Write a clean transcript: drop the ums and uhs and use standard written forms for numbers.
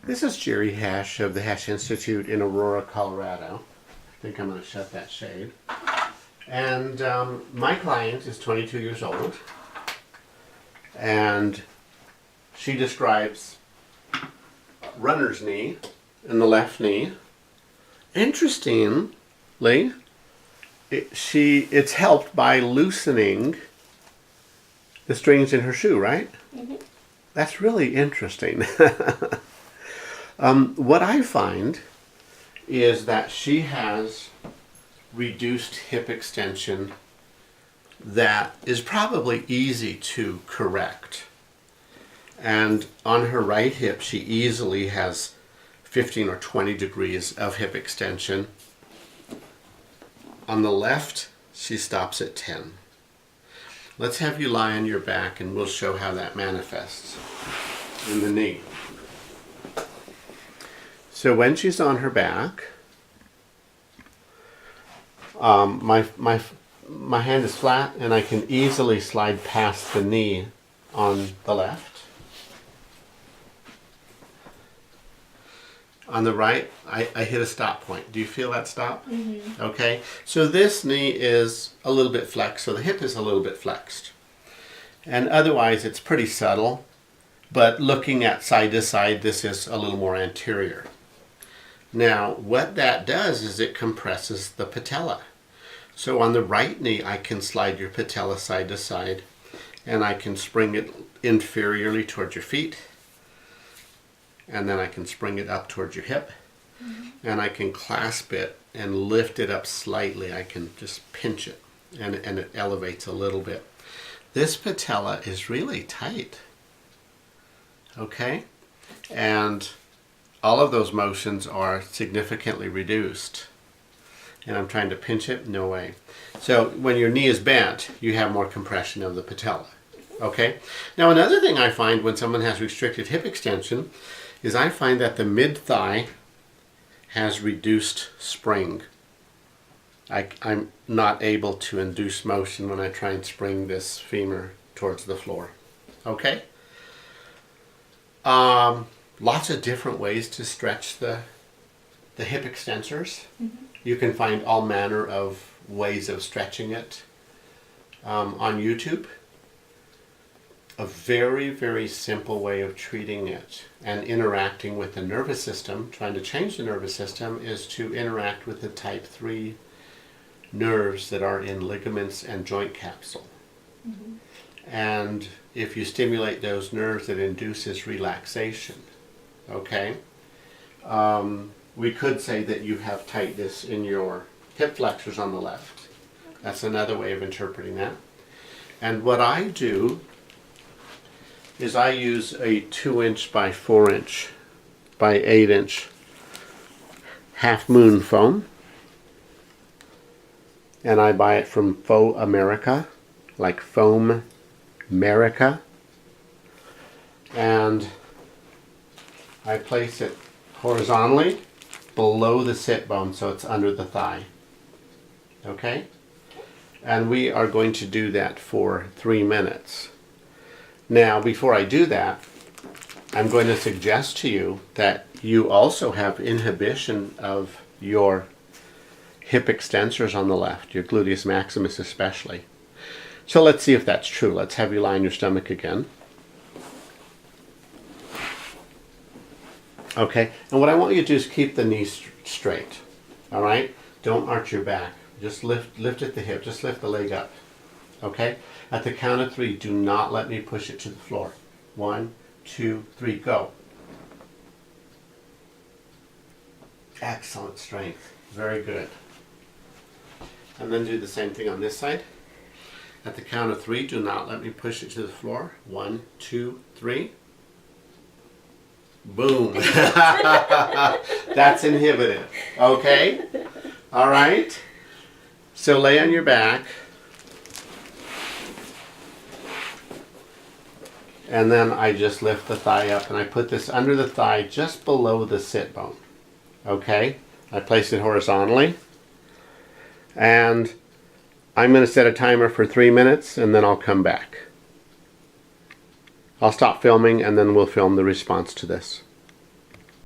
This is Jerry Hesch of the Hesch Institute in Aurora, Colorado. I think I'm going to shut that shade. And my client is 22 years old, and she describes runner's knee in the left knee. Interestingly, it's helped by loosening the strings in her shoe, right? Mm-hmm. That's really interesting. What I find is that she has reduced hip extension that is probably easy to correct. And on her right hip, she easily has 15 or 20 degrees of hip extension. On the left, she stops at 10. Let's have you lie on your back and we'll show how that manifests in the knee. So when she's on her back, my hand is flat and I can easily slide past the knee on the left. On the right, I hit a stop point. Do you feel that stop? Mm-hmm. Okay. So this knee is a little bit flexed, so the hip is a little bit flexed. And otherwise, it's pretty subtle. But looking at side to side, this is a little more anterior. Now, what that does is it compresses the patella. So on the right knee, I can slide your patella side to side, and I can spring it inferiorly towards your feet. And then I can spring it up towards your hip, and I can clasp it and lift it up slightly. I can just pinch it, and it elevates a little bit. This patella is really tight, okay? And all of those motions are significantly reduced. And I'm trying to pinch it, no way. So when your knee is bent, you have more compression of the patella, okay? Now another thing I find when someone has restricted hip extension is I find that the mid-thigh has reduced spring. I'm not able to induce motion when I try and spring this femur towards the floor. Okay? Lots of different ways to stretch the hip extensors. Mm-hmm. You can find all manner of ways of stretching it on YouTube. A very, very simple way of treating it and interacting with the nervous system, trying to change the nervous system, is to interact with the type 3 nerves that are in ligaments and joint capsule. Mm-hmm. And if you stimulate those nerves, it induces relaxation. Okay? We could say that you have tightness in your hip flexors on the left. That's another way of interpreting that. And what I do is I use a 2-inch by 4-inch by 8-inch half moon foam, and I buy it from Faux America, like Foam America, and I place it horizontally below the sit bone so it's under the thigh. Okay? And we are going to do that for 3 minutes. Now, before I do that, I'm going to suggest to you that you also have inhibition of your hip extensors on the left, your gluteus maximus especially. So let's see if that's true. Let's have you lie on your stomach again. Okay, and what I want you to do is keep the knee straight, all right? Don't arch your back. Just lift at the hip. Just lift the leg up, okay? At the count of 3, do not let me push it to the floor. 1, 2, 3, go. Excellent strength. Very good. And then do the same thing on this side. At the count of 3, do not let me push it to the floor. 1, 2, 3. Boom. That's inhibited. Okay? All right? So lay on your back. And then I just lift the thigh up and I put this under the thigh just below the sit bone. Okay? I place it horizontally. And I'm going to set a timer for 3 minutes and then I'll come back. I'll stop filming and then we'll film the response to this.